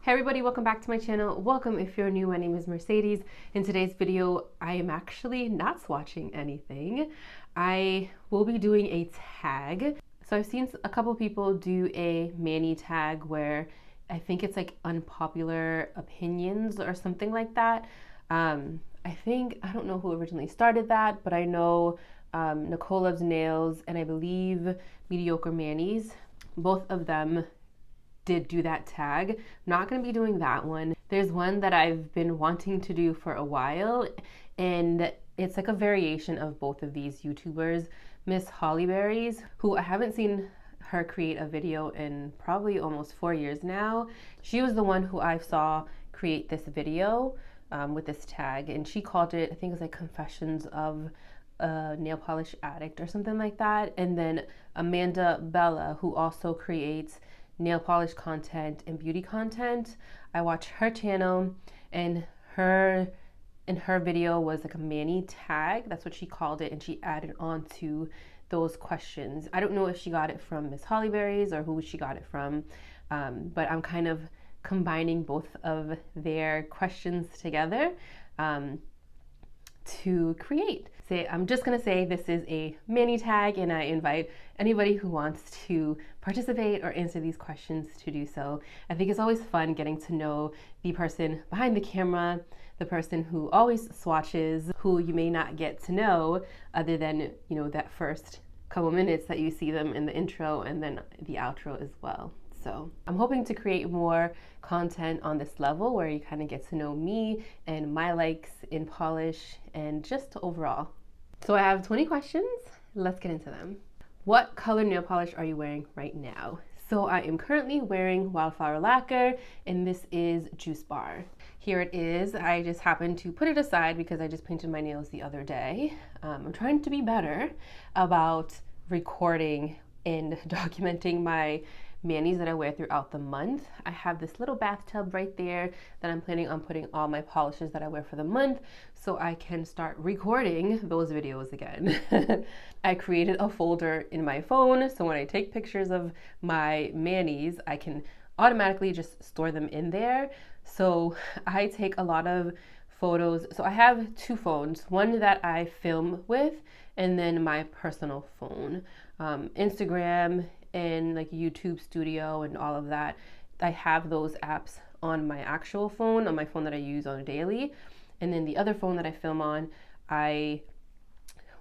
Hey everybody, welcome back to my channel. Welcome if you're new. My name is Mercedes. In today's video, I am actually not swatching anything. I will be doing a tag. So I've seen a couple people do a mani tag where I think it's like unpopular opinions or something like that. I don't know who originally started that, but I know Nicole Loves Nails and I believe Mediocre Manis, both of them did do that tag. I'm not going to be doing that one. There's one that I've been wanting to do for a while, and it's like a variation of both of these YouTubers, Miss Hollyberries, who I haven't seen her create a video in probably almost 4 years now. She was the one who I saw create this video with this tag, and she called it, I think it was like Confessions of a Nail Polish Addict or something like that. And then Amanda Bella, who also creates nail polish content and beauty content. I watch her channel, and her video was like a mani tag. That's what she called it, and she added on to those questions. I don't know if she got it from Miss Hollyberries or who she got it from, but I'm kind of combining both of their questions together to create. I'm just gonna say this is a mani tag, and I invite anybody who wants to participate or answer these questions to do so. I think it's always fun getting to know the person behind the camera, the person who always swatches, who you may not get to know other than, that first couple minutes that you see them in the intro and then the outro as well. So I'm hoping to create more content on this level where you kind of get to know me and my likes in polish and just overall. So I have 20 questions. Let's get into them. What color nail polish are you wearing right now? So I am currently wearing Wildflower Lacquer, and this is Juice Bar. Here it is. I just happened to put it aside because I just painted my nails the other day. I'm trying to be better about recording and documenting my manis that I wear throughout the month. I have this little bathtub right there that I'm planning on putting all my polishes that I wear for the month so I can start recording those videos again. I created a folder in my phone, so when I take pictures of my manis, I can automatically just store them in there. So I take a lot of photos. So I have two phones, one that I film with and then my personal phone. Instagram and like YouTube Studio and all of that, I have those apps on my actual phone, on my phone that I use on a daily. And then the other phone that I film on,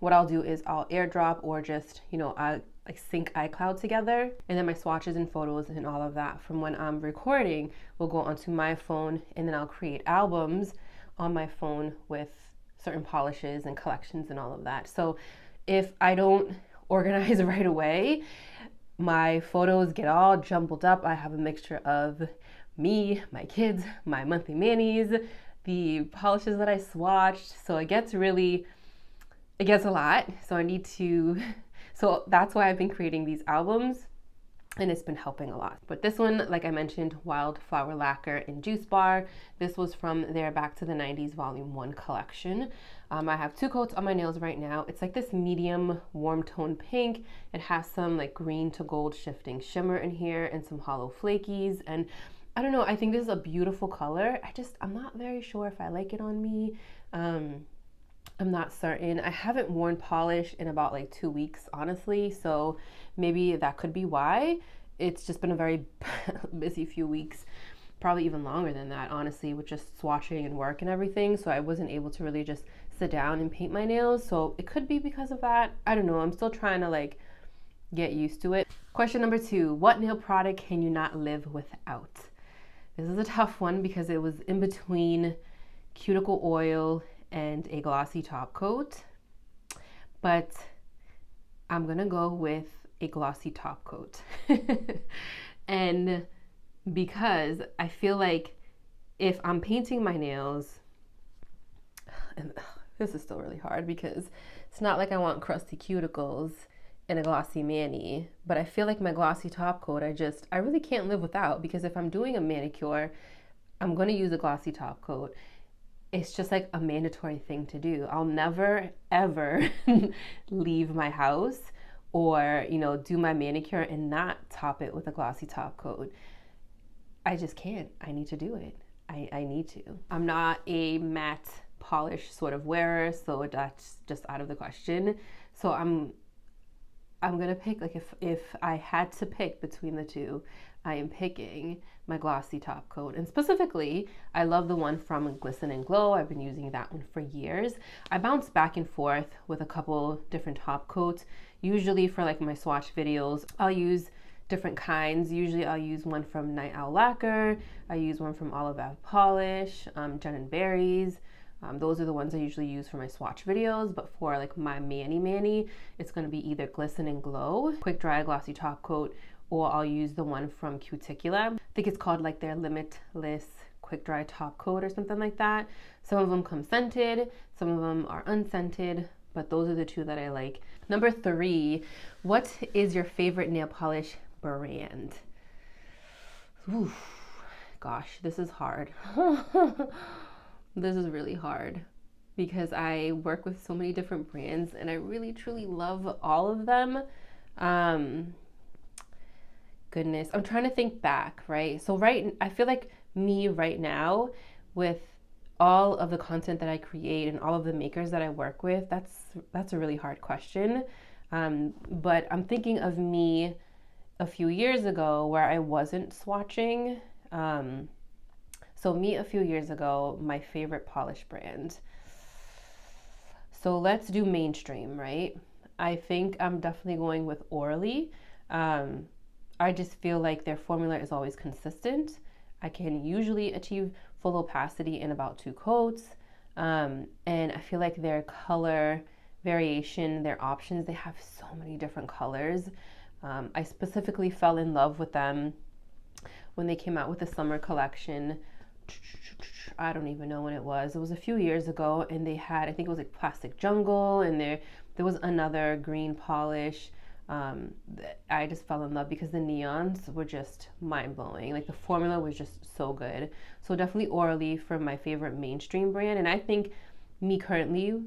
what I'll do is I'll airdrop or just, I like sync iCloud together. And then my swatches and photos and all of that from when I'm recording will go onto my phone, and then I'll create albums on my phone with certain polishes and collections and all of that. So if I don't organize right away, my photos get all jumbled up. I have a mixture of me, my kids, my monthly manis, the polishes that I swatched. So it gets a lot. So that's why I've been creating these albums, and it's been helping a lot. But this one, like I mentioned, Wildflower Lacquer in Juice Bar. This was from their Back to the 90s Volume 1 collection. I have two coats on my nails right now. It's like this medium warm tone pink. It has some like green to gold shifting shimmer in here and some hollow flakies. And I don't know, I think this is a beautiful color. I'm not very sure if I like it on me. I'm not certain. I haven't worn polish in about like 2 weeks, honestly. So maybe that could be why. It's just been a very busy few weeks, probably even longer than that, honestly, with just swatching and work and everything. So I wasn't able to really just sit down and paint my nails. So it could be because of that. I don't know. I'm still trying to like get used to it. Question number 2, what nail product can you not live without? This is a tough one because it was in between cuticle oil and a glossy top coat, but I'm gonna go with a glossy top coat. And because I feel like if I'm painting my nails, and this is still really hard because it's not like I want crusty cuticles in a glossy mani, but I feel like my glossy top coat, I really can't live without, because if I'm doing a manicure, I'm gonna use a glossy top coat. It's just like a mandatory thing to do. I'll never ever leave my house or do my manicure and not top it with a glossy top coat. I just can't. I need to do it. I need to. I'm not a matte polish sort of wearer, so that's just out of the question. So I'm gonna pick, like, if I had to pick between the two, I am picking my glossy top coat. And specifically, I love the one from Glisten and Glow. I've been using that one for years. I bounce back and forth with a couple different top coats. Usually for like my swatch videos, I'll use different kinds. Usually I'll use one from Night Owl Lacquer. I use one from Olive Ave Polish, Jen and Berries. Those are the ones I usually use for my swatch videos, but for like my mani, it's going to be either Glisten and Glow, Quick Dry Glossy Top Coat, or I'll use the one from Cuticula. I think it's called like their Limitless Quick Dry Top Coat or something like that. Some of them come scented, some of them are unscented, but those are the two that I like. Number 3, what is your favorite nail polish brand? Oof, gosh, this is hard. This is really hard because I work with so many different brands and I really truly love all of them. Goodness, I'm trying to think back, right? So I feel like me right now, with all of the content that I create and all of the makers that I work with, that's a really hard question. But I'm thinking of me a few years ago where I wasn't swatching. So me a few years ago, my favorite polish brand. So let's do mainstream, right? I think I'm definitely going with Orly. I just feel like their formula is always consistent. I can usually achieve full opacity in about 2 coats. And I feel like their color variation, their options, they have so many different colors. I specifically fell in love with them when they came out with the summer collection. I don't even know when it was. It was a few years ago, and they had, I think it was like Plastic Jungle, and there was another green polish. I just fell in love because the neons were just mind-blowing. Like the formula was just so good. So definitely Orly for my favorite mainstream brand. And I think me currently,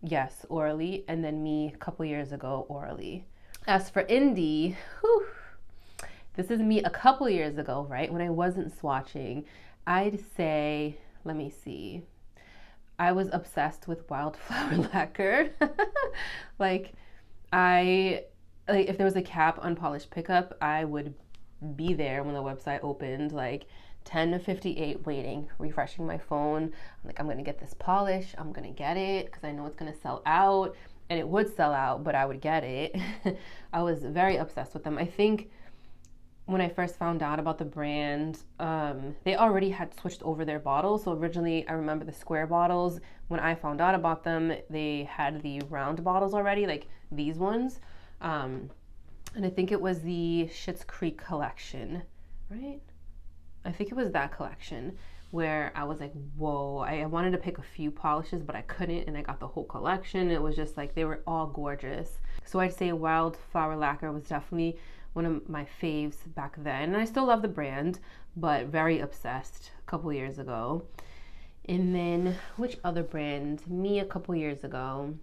yes, Orly, and then me a couple years ago, Orly. As for indie, whew, this is me a couple years ago, right? When I wasn't swatching, I'd say, let me see, I was obsessed with Wildflower Lacquer. Like if there was a cap on Polish Pickup, I would be there when the website opened, like 10:58, waiting, refreshing my phone. I'm like, I'm gonna get this polish. I'm gonna get it because I know it's gonna sell out, and it would sell out, but I would get it. I was very obsessed with them. I think when I first found out about the brand, they already had switched over their bottles. So originally, I remember the square bottles. When I found out about them, they had the round bottles already, like these ones. And I think it was the Schitt's Creek collection, right? I think it was that collection where I was like, whoa, I wanted to pick a few polishes, but I couldn't, and I got the whole collection. It was just like, they were all gorgeous. So I'd say Wildflower Lacquer was definitely one of my faves back then. And I still love the brand, but very obsessed a couple years ago. And then which other brand? Me a couple years ago.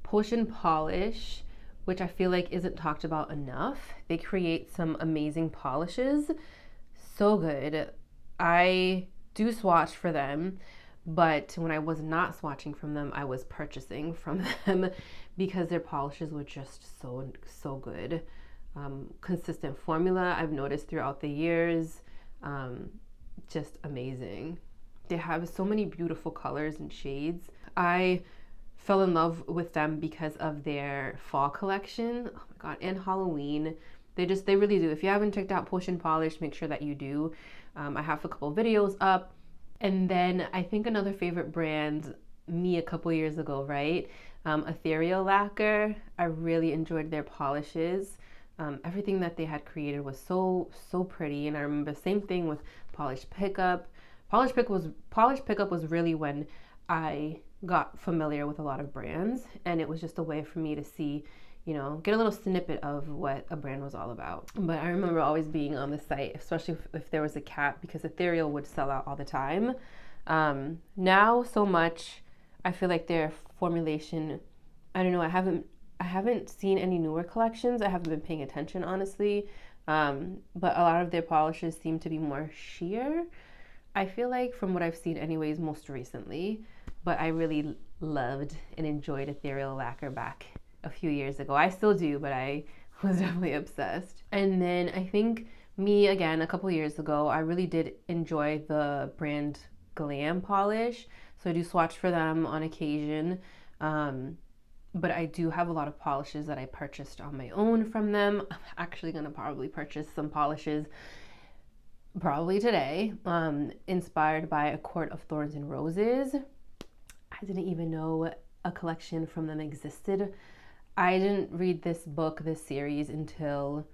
Potion Polish, which I feel like isn't talked about enough. They create some amazing polishes. So good. I do swatch for them, but when I was not swatching from them, I was purchasing from them because their polishes were just so good. Consistent formula I've noticed throughout the years. Just amazing. They have so many beautiful colors and shades. I fell in love with them because of their fall collection. Oh my god, and Halloween. They really do. If you haven't checked out Potion Polish, make sure that you do. I have a couple videos up. And then I think another favorite brand, me a couple years ago, right? Ethereal Lacquer. I really enjoyed their polishes. Everything that they had created was so pretty. And I remember same thing with Polish Pickup. Polish Pickup was really when I got familiar with a lot of brands, and it was just a way for me to see, get a little snippet of what a brand was all about. But I remember always being on the site, especially if there was a cap, because Ethereal would sell out all the time. Now so much, I feel like their formulation, I don't know, I haven't seen any newer collections. I haven't been paying attention, honestly. But a lot of their polishes seem to be more sheer, I feel like, from what I've seen anyways, most recently. But I really loved and enjoyed Ethereal Lacquer back a few years ago. I still do, but I was definitely obsessed. And then I think me, again, a couple years ago, I really did enjoy the brand Glam polish. So I do swatch for them on occasion. But I do have a lot of polishes that I purchased on my own from them. I'm actually going to probably purchase some polishes probably today, inspired by A Court of Thorns and Roses. I didn't even know a collection from them existed. I didn't read this book, this series, until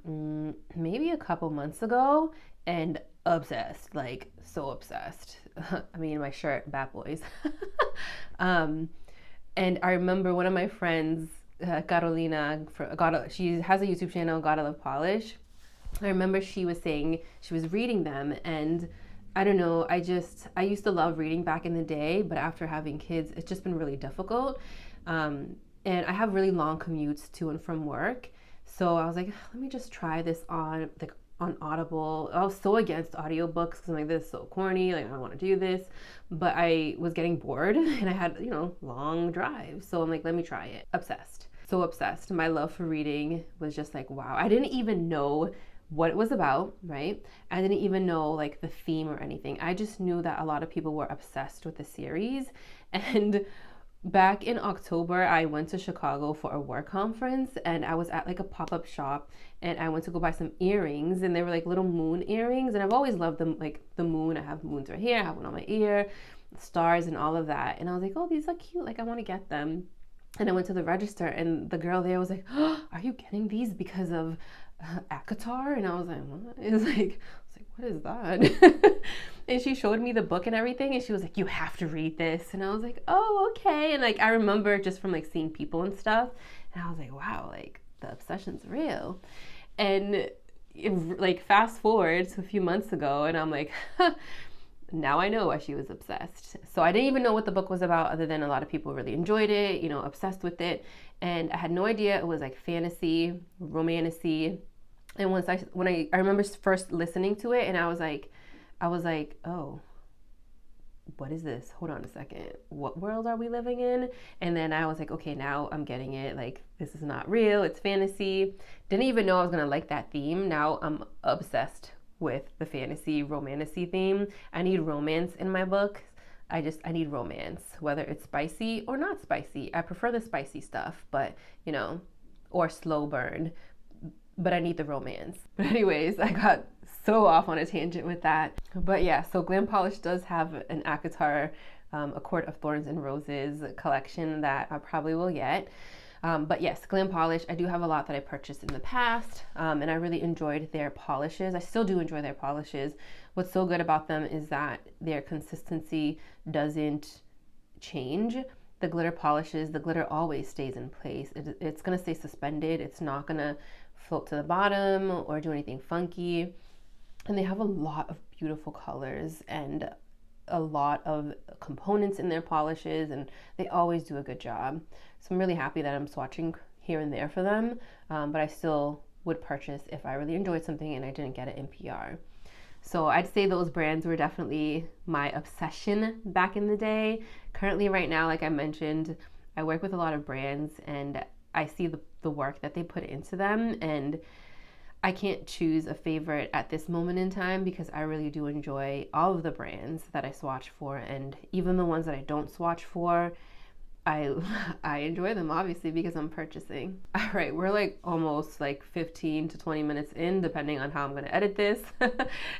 maybe a couple months ago, and obsessed, like so obsessed. I mean, my shirt, Bad Boys. And I remember one of my friends, Carolina, she has a YouTube channel, Gotta Love Polish. I remember she was saying she was reading them, and I don't know, I used to love reading back in the day, but after having kids, it's just been really difficult. And I have really long commutes to and from work. So I was like, let me just try this on Audible. I was so against audiobooks because I'm like, this is so corny, like I don't want to do this. But I was getting bored and I had, long drives. So I'm like, let me try it. Obsessed. So obsessed. My love for reading was just like, wow. I didn't even know what it was about, right? I didn't even know like the theme or anything. I just knew that a lot of people were obsessed with the series. And back in October, I went to Chicago for a work conference, and I was at like a pop-up shop, and I went to go buy some earrings, and they were like little moon earrings, and I've always loved them, like the moon. I have moons right here, I have one on my ear, stars and all of that, and I was like, oh, these are cute, like I want to get them. And I went to the register, and the girl there was like, oh, are you getting these because of ACOTAR? And I was like, what? What is that? And she showed me the book and everything, and she was like, you have to read this. And I was like, oh, okay. And like I remember just from like seeing people and stuff, and I was like, wow, like the obsession's real. And like fast forward to a few months ago, and I'm like, now I know why she was obsessed. So I didn't even know what the book was about, other than a lot of people really enjoyed it, obsessed with it. And I had no idea it was like fantasy, romantasy. And when I remember first listening to it, and I was like, oh, what is this? Hold on a second. What world are we living in? And then I was like, okay, now I'm getting it. Like, this is not real. It's fantasy. Didn't even know I was going to like that theme. Now I'm obsessed with the fantasy, romantasy theme. I need romance in my books. I need romance, whether it's spicy or not spicy. I prefer the spicy stuff, but, or slow burn. But I need the romance. But anyways, I got so off on a tangent with that. But yeah, so Glam Polish does have an ACOTAR, A Court of Thorns and Roses collection that I probably will get. But yes, Glam Polish, I do have a lot that I purchased in the past, and I really enjoyed their polishes. I still do enjoy their polishes. What's so good about them is that their consistency doesn't change. The glitter polishes, the glitter always stays in place. It's going to stay suspended. It's not going to float to the bottom or do anything funky. And they have a lot of beautiful colors and a lot of components in their polishes, and they always do a good job. So I'm really happy that I'm swatching here and there for them, but I still would purchase if I really enjoyed something and I didn't get it in PR. So I'd say those brands were definitely my obsession back in the day. Currently right now, like I mentioned, I work with a lot of brands, and I see the work that they put into them, and I can't choose a favorite at this moment in time because I really do enjoy all of the brands that I swatch for, and even the ones that I don't swatch for, I enjoy them, obviously, because I'm purchasing. All right, we're like almost like 15 to 20 minutes in, depending on how I'm going to edit this.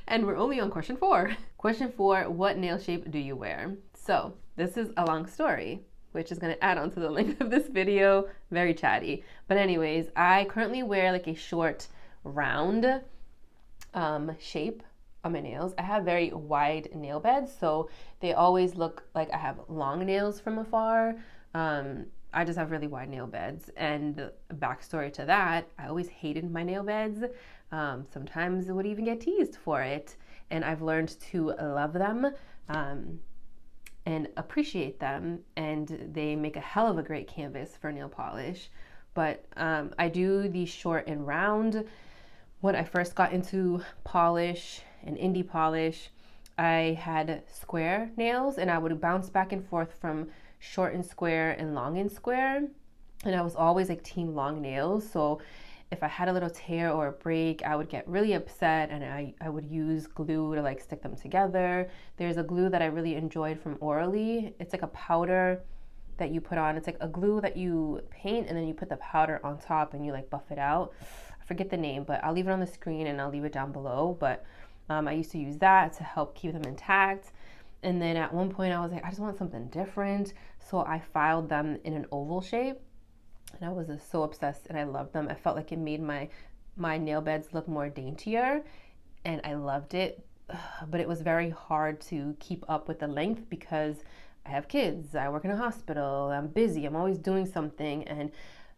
And we're only on question 4. Question 4, what nail shape do you wear? So this is a long story, which is going to add on to the length of this video. Very chatty. But anyways, I currently wear like a short round shape on my nails. I have very wide nail beds, so they always look like I have long nails from afar. I just have really wide nail beds, and backstory to that, I always hated my nail beds. Sometimes I would even get teased for it, and I've learned to love them and appreciate them, and they make a hell of a great canvas for nail polish. But I do the short and round When I first got into polish and indie polish, I had square nails and I would bounce back and forth from short and square and long and square. And I was always like team long nails. So if I had a little tear or a break, I would get really upset and I would use glue to like stick them together. There's a glue that I really enjoyed from Orally. It's like a powder that you put on. It's like a glue that you paint and then you put the powder on top and you like buff it out. I forget the name, but I'll leave it on the screen and I'll leave it down below. But I used to use that to help keep them intact. And then at one point I was like, I just want something different. So I filed them in an oval shape and I was just so obsessed and I loved them. I felt like it made my nail beds look more daintier and I loved it. But it was very hard to keep up with the length because I have kids, I work in a hospital, I'm busy, I'm always doing something, and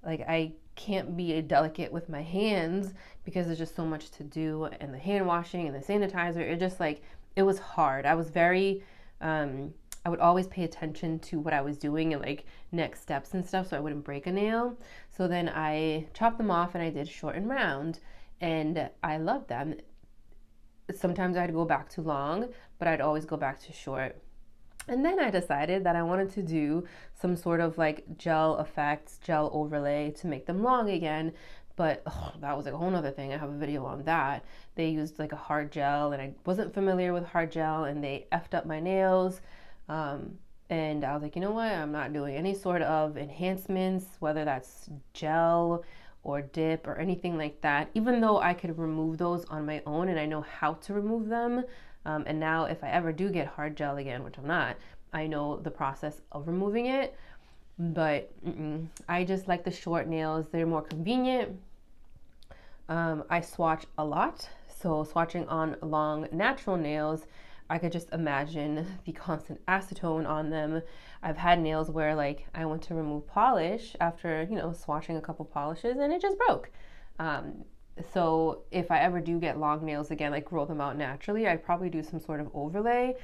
like I can't be delicate with my hands because there's just so much to do, and the hand washing and the sanitizer, it just like, it was hard. I was very, I would always pay attention to what I was doing and like next steps and stuff so I wouldn't break a nail. So then I chopped them off and I did short and round, and I loved them. Sometimes I'd go back to long, but I'd always go back to short. And then I decided that I wanted to do some sort of like gel effects, gel overlay to make them long again. But that was like a whole nother thing. I have a video on that. They used like a hard gel and I wasn't familiar with hard gel and they effed up my nails. And I was like, you know what? I'm not doing any sort of enhancements, whether that's gel or dip or anything like that, even though I could remove those on my own and I know how to remove them. And now if I ever do get hard gel again, which I'm not, I know the process of removing it. But I just like the short nails. They're more convenient. I swatch a lot. So swatching on long natural nails, I could just imagine the constant acetone on them. I've had nails where like I went to remove polish after, swatching a couple polishes and it just broke. So if I ever do get long nails again, like grow them out naturally, I'd probably do some sort of overlay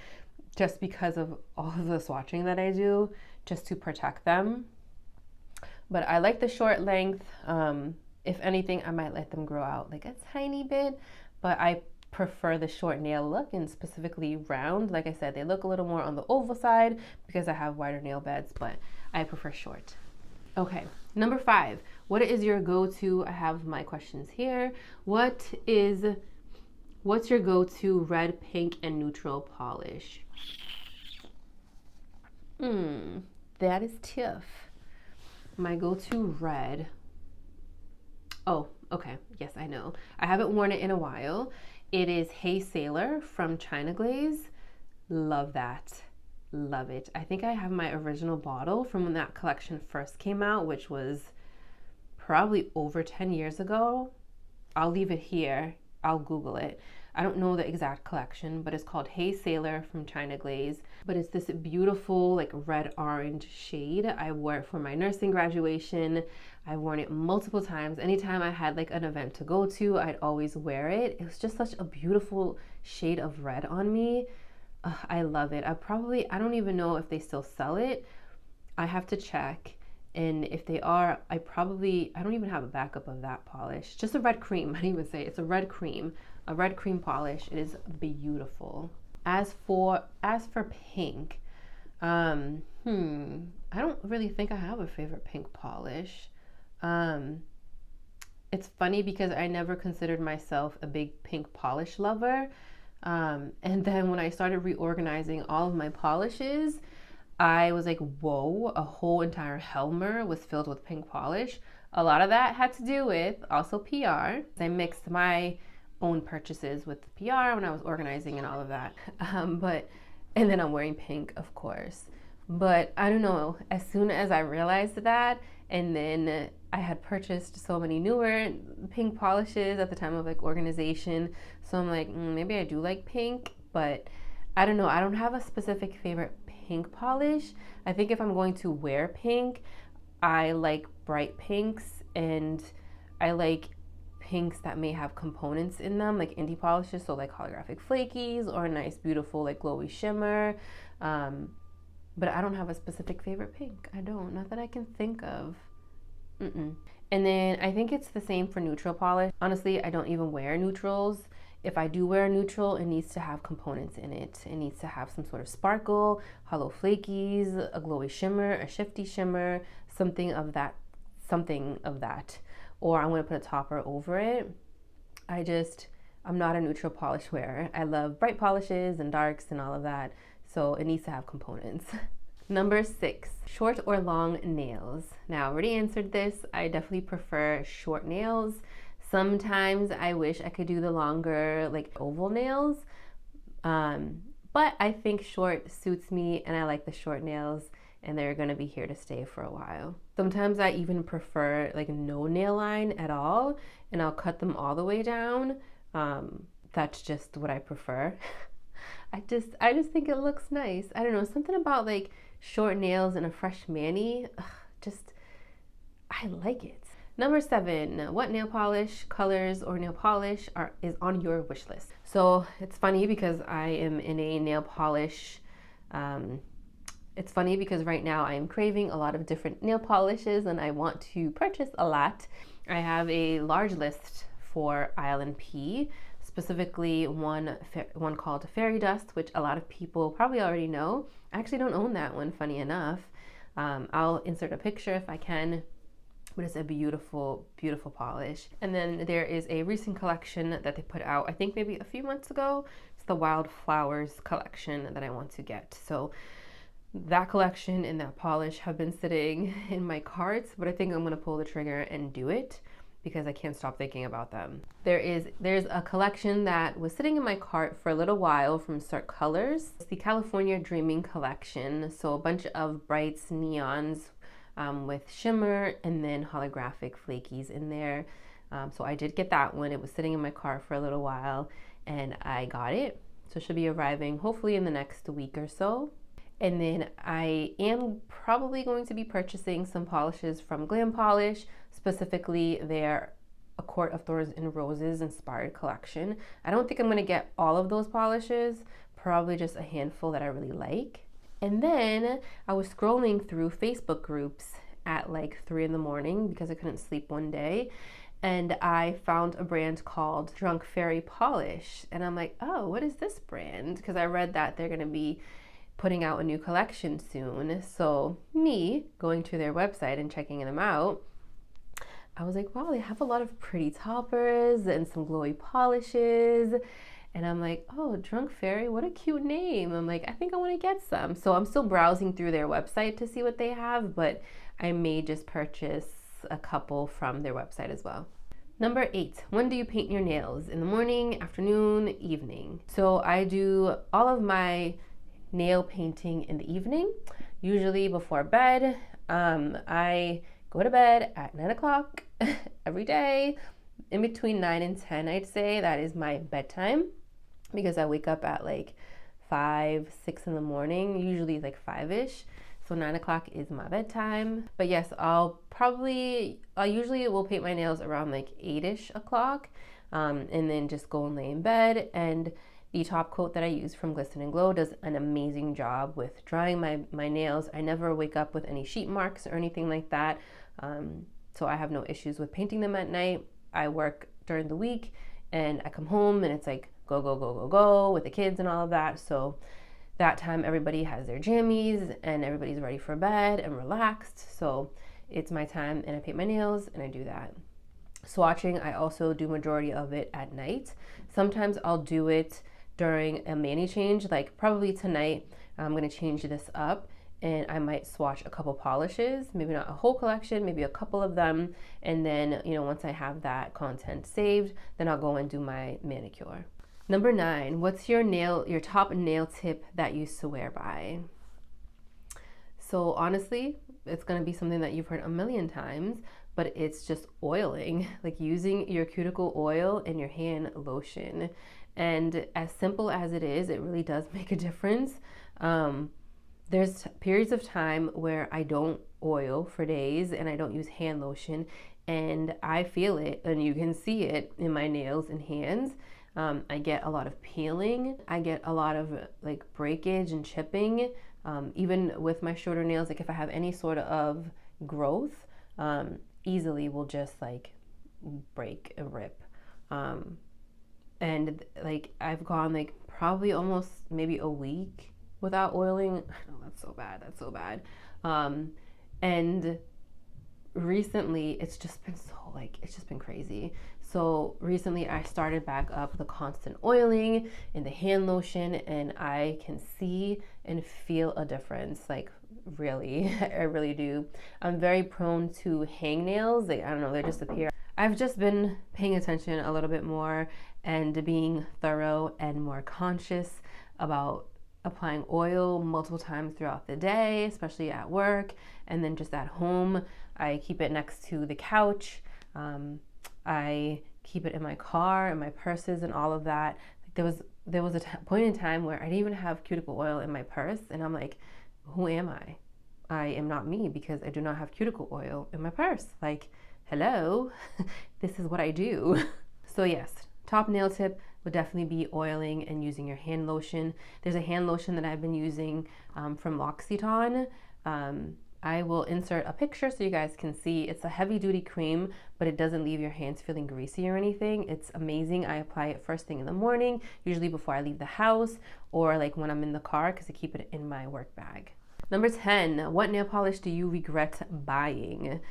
just because of all of the swatching that I do, just to protect them. But I like the short length. If anything, I might let them grow out like a tiny bit, but I prefer the short nail look, and specifically round. Like I said, they look a little more on the oval side because I have wider nail beds, but I prefer short. Okay, number 5. What is your go-to? I have my questions here. What's your go-to red, pink, and neutral polish? That is tough. My go-to red. Oh, okay. Yes, I know. I haven't worn it in a while. It is Hey Sailor from China Glaze. Love that. Love it. I think I have my original bottle from when that collection first came out, which was probably over 10 years ago. I'll leave it here. I'll Google it. I don't know the exact collection, but it's called Hey Sailor from China Glaze. But it's this beautiful like red orange shade. I wore it for my nursing graduation. I've worn it multiple times. Anytime I had like an event to go to, I'd always wear it. It was just such a beautiful shade of red on me. I love it. I don't even know if they still sell it. I have to check. And if they are, I don't even have a backup of that polish. Just a red cream. I didn't even say it. It's a red cream polish. It is beautiful. As for pink, I don't really think I have a favorite pink polish. It's funny because I never considered myself a big pink polish lover. And then when I started reorganizing all of my polishes, I was like, whoa, a whole entire Helmer was filled with pink polish. A lot of that had to do with also PR. I mixed my own purchases with PR when I was organizing and all of that. And then I'm wearing pink, of course. But I don't know, as soon as I realized that, and then I had purchased so many newer pink polishes at the time of like organization. So I'm like, maybe I do like pink, but I don't know. I don't have a specific favorite pink polish. I think if I'm going to wear pink, I like bright pinks, and I like pinks that may have components in them, like indie polishes, so like holographic flakies or a nice, beautiful, like glowy shimmer. But I don't have a specific favorite pink. I don't, not that I can think of. Mm-mm. And then I think it's the same for neutral polish. Honestly, I don't even wear neutrals. If I do wear a neutral, it needs to have components in it. It needs to have some sort of sparkle, hollow flakies, a glowy shimmer, a shifty shimmer, something of that, something of that. Or I'm gonna put a topper over it. I'm not a neutral polish wearer. I love bright polishes and darks and all of that. So it needs to have components. Number 6, short or long nails. Now, I already answered this. I definitely prefer short nails. Sometimes I wish I could do the longer, like oval nails. But I think short suits me and I like the short nails and they're gonna be here to stay for a while. Sometimes I even prefer like no nail line at all and I'll cut them all the way down. That's just what I prefer. I just think it looks nice. I don't know, something about like short nails and a fresh mani, I like it. Number 7, what nail polish, colors, or nail polish is on your wish list? So it's funny because I am in a nail polish, it's funny because right now I am craving a lot of different nail polishes and I want to purchase a lot. I have a large list for Island P, specifically one called Fairy Dust, which a lot of people probably already know. I actually don't own that one, funny enough. I'll insert a picture if I can, but it's a beautiful, beautiful polish. And then there is a recent collection that they put out, I think maybe a few months ago. It's the Wildflowers collection that I want to get. So that collection and that polish have been sitting in my cart, but I think I'm gonna pull the trigger and do it because I can't stop thinking about them. There's a collection that was sitting in my cart for a little while from Start Colors. It's the California Dreaming collection. So a bunch of brights, neons with shimmer and then holographic flakies in there. So I did get that one. It was sitting in my cart for a little while and I got it. So it should be arriving hopefully in the next week or so. And then I am probably going to be purchasing some polishes from Glam Polish, specifically their A Court of Thorns and Roses inspired collection. I don't think I'm going to get all of those polishes, probably just a handful that I really like. And then I was scrolling through Facebook groups at like 3 in the morning because I couldn't sleep one day. And I found a brand called Drunk Fairy Polish. And I'm like, oh, what is this brand? Because I read that they're going to be putting out a new collection soon. So me going to their website and checking them out, I was like, wow, they have a lot of pretty toppers and some glowy polishes. And I'm like, oh, Drunk Fairy, what a cute name. I'm like, I think I want to get some. So I'm still browsing through their website to see what they have, but I may just purchase a couple from their website as well. Number 8, when do you paint your nails? In the morning, afternoon, evening? So I do all of my nail painting in the evening, usually before bed. I go to bed at 9 o'clock every day, in between 9 and 10, I'd say. That is my bedtime because I wake up at like 5, 6 in the morning, usually like 5-ish. So 9 o'clock is my bedtime. But yes, I usually will paint my nails around like 8-ish o'clock, and then just go and lay in bed. And the top coat that I use from Glisten and Glow does an amazing job with drying my nails. I never wake up with any sheet marks or anything like that. So I have no issues with painting them at night. I work during the week and I come home and it's like go, go, go, go, go with the kids and all of that. So that time everybody has their jammies and everybody's ready for bed and relaxed. So it's my time and I paint my nails and I do that. Swatching, I also do majority of it at night. Sometimes I'll do it during a mani change, like probably tonight I'm going to change this up and I might swatch a couple polishes, maybe not a whole collection, maybe a couple of them, and then once I have that content saved, then I'll go and do my manicure. Number 9, what's your top nail tip that you swear by? So honestly, it's going to be something that you've heard a million times, but it's just oiling, like using your cuticle oil and your hand lotion. And as simple as it is, it really does make a difference. There's periods of time where I don't oil for days and I don't use hand lotion, and I feel it and you can see it in my nails and hands. I get a lot of peeling. I get a lot of like breakage and chipping, even with my shorter nails. Like if I have any sort of growth, easily will just like break and rip. And like I've gone like probably almost maybe a week without oiling. I know that's so bad. That's so bad. And recently it's just been so like it's just been crazy. So recently I started back up the constant oiling and the hand lotion, and I can see and feel a difference. Like really, I really do. I'm very prone to hangnails. I don't know, they just appear. I've just been paying attention a little bit more and being thorough and more conscious about applying oil multiple times throughout the day, especially at work, and then just at home. I keep it next to the couch. I keep it in my car, in my purses, and all of that. There was a point in time where I didn't even have cuticle oil in my purse, and I'm like, who am I? I am not me because I do not have cuticle oil in my purse. Like, hello, this is what I do. So yes, top nail tip would definitely be oiling and using your hand lotion. There's a hand lotion that I've been using from L'Occitane. I will insert a picture so you guys can see. It's a heavy duty cream, but it doesn't leave your hands feeling greasy or anything. It's amazing. I apply it first thing in the morning, usually before I leave the house, or like when I'm in the car, because I keep it in my work bag. Number 10, what nail polish do you regret buying?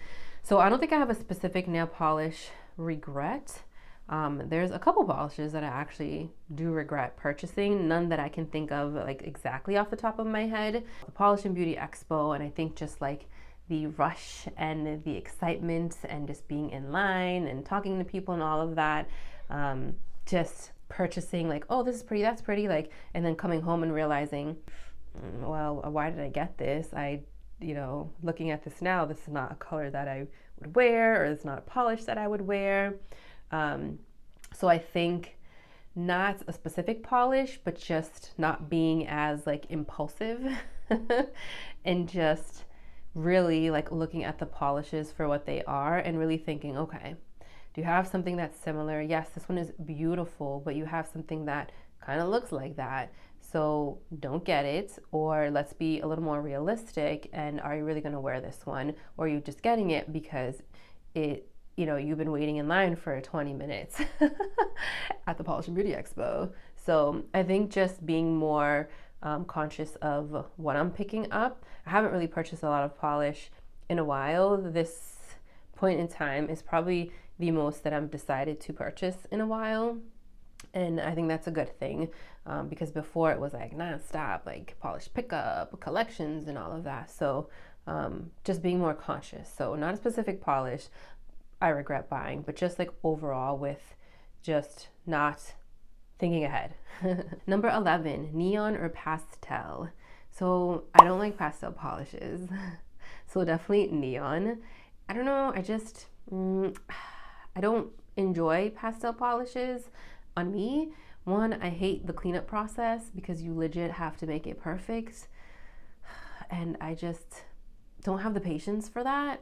So I don't think I have a specific nail polish regret. There's a couple polishes that I actually do regret purchasing, none that I can think of like exactly off the top of my head. The Polish and Beauty Expo, and I think just like the rush and the excitement and just being in line and talking to people and all of that, just purchasing like, oh, this is pretty, that's pretty, like, and then coming home and realizing, well, why did I get this? Looking at this now, this is not a color that I would wear, or it's not a polish that I would wear. So I think not a specific polish, but just not being as like impulsive and just really like looking at the polishes for what they are and really thinking, okay, do you have something that's similar? Yes, this one is beautiful, but you have something that kind of looks like that. So don't get it, or let's be a little more realistic. And are you really going to wear this one? Or are you just getting it because you've been waiting in line for 20 minutes at the Polish and Beauty Expo. So I think just being more conscious of what I'm picking up. I haven't really purchased a lot of polish in a while. This point in time is probably the most that I'm decided to purchase in a while. And I think that's a good thing, because before it was like nonstop, like polish pickup, collections, and all of that. So just being more conscious. So not a specific polish I regret buying, but just like overall with just not thinking ahead. Number 11, neon or pastel. So I don't like pastel polishes. So definitely neon. I don't know, I don't enjoy pastel polishes on me. One, I hate the cleanup process because you legit have to make it perfect. And I just don't have the patience for that.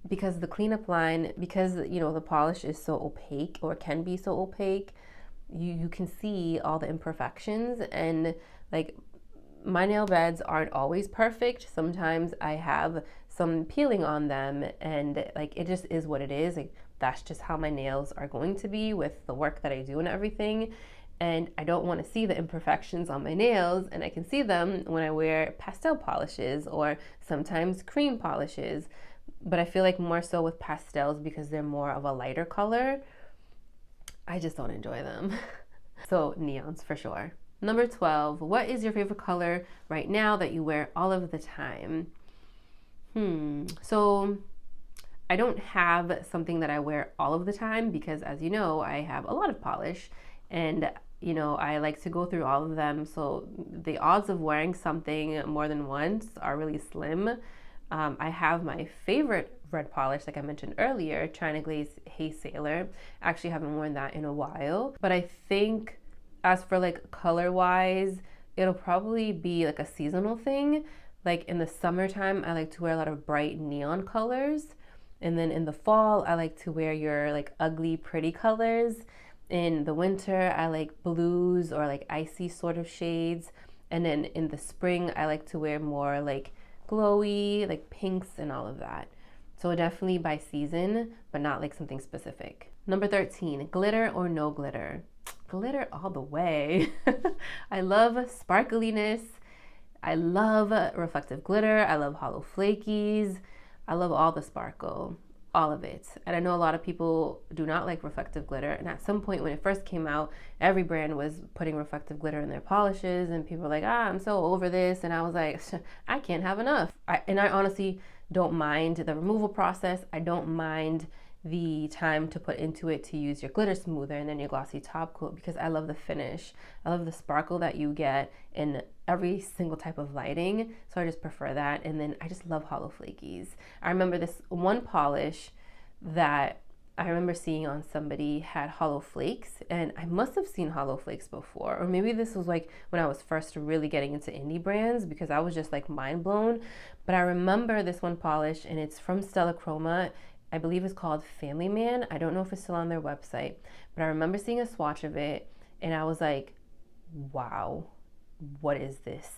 Because the cleanup line, because the polish is so opaque, or can be so opaque, you can see all the imperfections, and like my nail beds aren't always perfect. Sometimes I have some peeling on them, and like it just is what it is. Like that's just how my nails are going to be with the work that I do and everything. And I don't want to see the imperfections on my nails, and I can see them when I wear pastel polishes or sometimes cream polishes. But I feel like more so with pastels, because they're more of a lighter color, I just don't enjoy them. So neons for sure. Number 12, what is your favorite color right now that you wear all of the time? So I don't have something that I wear all of the time, because as you know, I have a lot of polish, and I like to go through all of them. So the odds of wearing something more than once are really slim. I have my favorite red polish, like I mentioned earlier, China Glaze Hey Sailor. Actually haven't worn that in a while, but I think as for like color wise, it'll probably be like a seasonal thing. Like in the summertime, I like to wear a lot of bright neon colors, and then in the fall, I like to wear your like ugly pretty colors. In the winter, I like blues or like icy sort of shades, and then in the spring, I like to wear more like glowy, like pinks and all of that. So definitely by season, but not like something specific. Number 13, glitter or no glitter? Glitter all the way. I love sparkliness. I love reflective glitter. I love hollow flakies. I love all the sparkle, all of it. And I know a lot of people do not like reflective glitter. And at some point when it first came out, every brand was putting reflective glitter in their polishes, and people were like, I'm so over this. And I was like, I can't have enough. I honestly don't mind the removal process. I don't mind the time to put into it to use your glitter smoother and then your glossy top coat, because I love the finish. I love the sparkle that you get in every single type of lighting. So I just prefer that. And then I just love hollow flakies. I remember this one polish that I remember seeing on somebody had hollow flakes, and I must have seen hollow flakes before, or maybe this was like when I was first really getting into indie brands, because I was just like mind blown. But I remember this one polish, and it's from Stella Chroma. I believe it's called Family Man. I don't know if it's still on their website, but I remember seeing a swatch of it, and I was like, wow, what is this?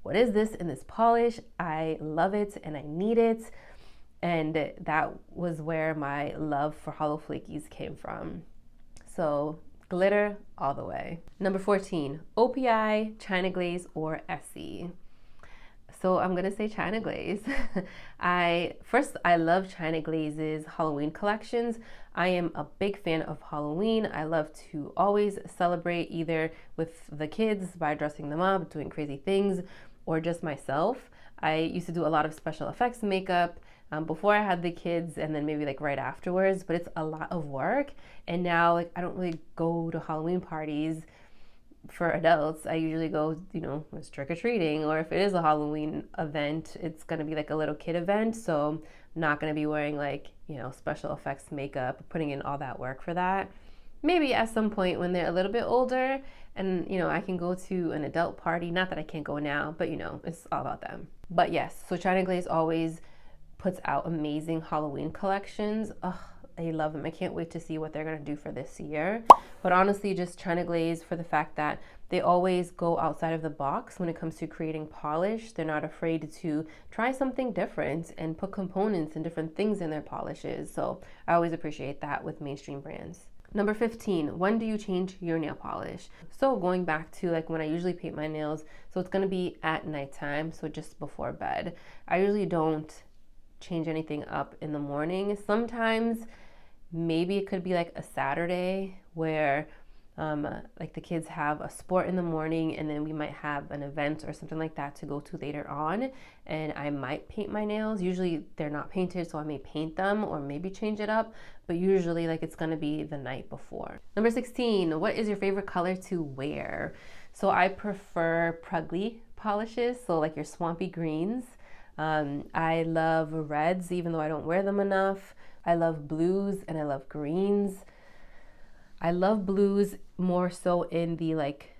What is this in this polish? I love it and I need it. And that was where my love for hollow flakies came from. So glitter all the way. Number 14, OPI, China Glaze, or Essie. So I'm gonna say China Glaze. I love China Glaze's Halloween collections. I am a big fan of Halloween. I love to always celebrate either with the kids by dressing them up, doing crazy things, or just myself. I used to do a lot of special effects makeup before I had the kids, and then maybe like right afterwards, but it's a lot of work. And now like I don't really go to Halloween parties for adults. I usually go, trick-or-treating, or if it is a Halloween event, it's gonna be like a little kid event, so I'm not gonna be wearing like, special effects makeup, putting in all that work for that. Maybe at some point when they're a little bit older and, I can go to an adult party. Not that I can't go now, but it's all about them. But yes, so China Glaze always puts out amazing Halloween collections. Ugh, I love them. I can't wait to see what they're going to do for this year. But honestly, just China Glaze, for the fact that they always go outside of the box when it comes to creating polish. They're not afraid to try something different and put components and different things in their polishes. So I always appreciate that with mainstream brands. Number 15, when do you change your nail polish? So going back to like when I usually paint my nails, so it's going to be at nighttime, so just before bed. I usually don't change anything up in the morning. Sometimes maybe it could be like a Saturday where like the kids have a sport in the morning, and then we might have an event or something like that to go to later on, and I might paint my nails. Usually they're not painted, so I may paint them or maybe change it up, but usually like it's gonna be the night before. Number 16, what is your favorite color to wear? So I prefer pruggly polishes, so like your swampy greens. I love reds, even though I don't wear them enough. I love blues and I love greens. I love blues more so in the like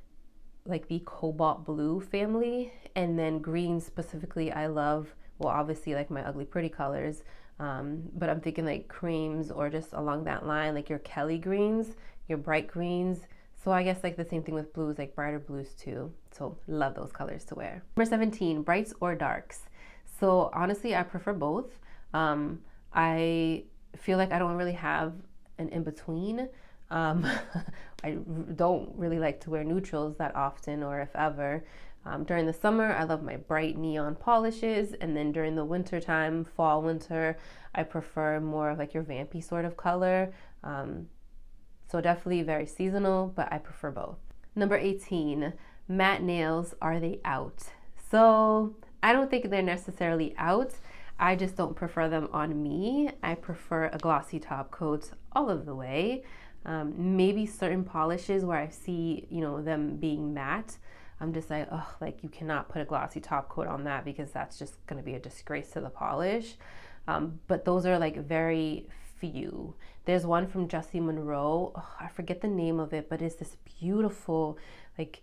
the cobalt blue family, and then greens specifically I love, well, obviously like my ugly pretty colors, but I'm thinking like creams or just along that line, like your Kelly greens, your bright greens. So I guess like the same thing with blues, like brighter blues too. So love those colors to wear. Number 17, brights or darks. So honestly, I prefer both. I feel like I don't really have an in-between. I don't really like to wear neutrals that often, or if ever. During the summer, I love my bright neon polishes, and then during the winter time, fall, winter, I prefer more of like your vampy sort of color. So definitely very seasonal, but I prefer both. Number 18, matte nails, are they out? So I don't think they're necessarily out. I just don't prefer them on me. I prefer a glossy top coat all of the way. Maybe certain polishes where I see, them being matte, I'm just like, oh, like you cannot put a glossy top coat on that because that's just going to be a disgrace to the polish. But those are like very few. There's one from Jessie Monroe. Oh, I forget the name of it, but it's this beautiful, like,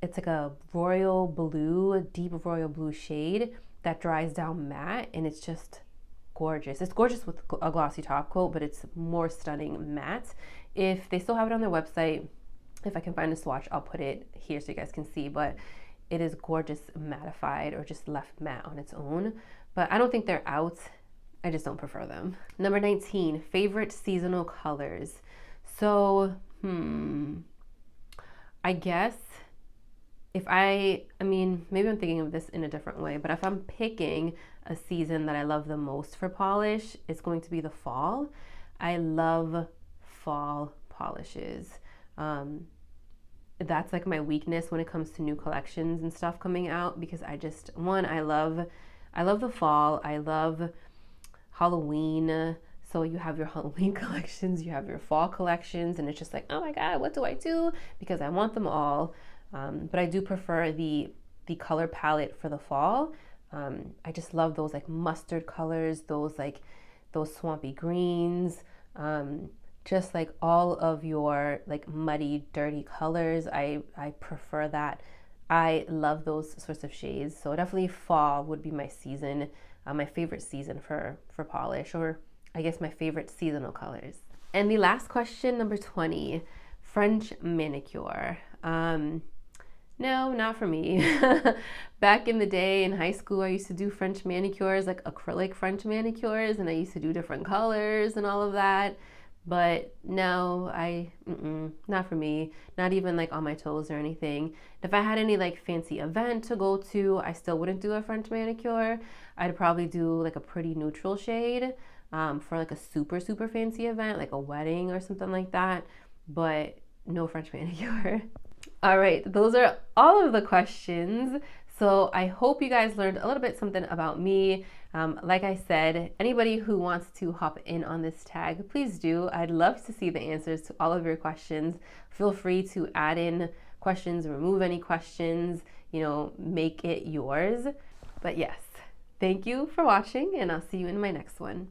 it's like a royal blue, a deep royal blue shade that dries down matte, and it's just gorgeous. It's gorgeous with a glossy top coat, but it's more stunning matte. If they still have it on their website, if I can find a swatch, I'll put it here so you guys can see, but it is gorgeous mattified or just left matte on its own. But I don't think they're out. I just don't prefer them. Number 19, favorite seasonal colors. So, I guess I mean, maybe I'm thinking of this in a different way, but if I'm picking a season that I love the most for polish, it's going to be the fall. I love fall polishes. That's like my weakness when it comes to new collections and stuff coming out, because I love the fall. I love Halloween. So you have your Halloween collections, you have your fall collections, and it's just like, oh my God, what do I do? Because I want them all. But I do prefer the color palette for the fall. I just love those like mustard colors, those swampy greens, just like all of your like muddy, dirty colors. I prefer that. I love those sorts of shades. So definitely fall would be my season, my favorite season for polish, or I guess my favorite seasonal colors. And the last question, number 20, French manicure. No, not for me. Back in the day in high school, I used to do French manicures, like acrylic French manicures, and I used to do different colors and all of that. But no, not for me. Not even like on my toes or anything. If I had any like fancy event to go to, I still wouldn't do a French manicure. I'd probably do like a pretty neutral shade for like a super, super fancy event, like a wedding or something like that. But no French manicure. All right, those are all of the questions. So I hope you guys learned a little bit something about me. Like I said, anybody who wants to hop in on this tag, please do. I'd love to see the answers to all of your questions. Feel free to add in questions, remove any questions, make it yours. But yes, thank you for watching, and I'll see you in my next one.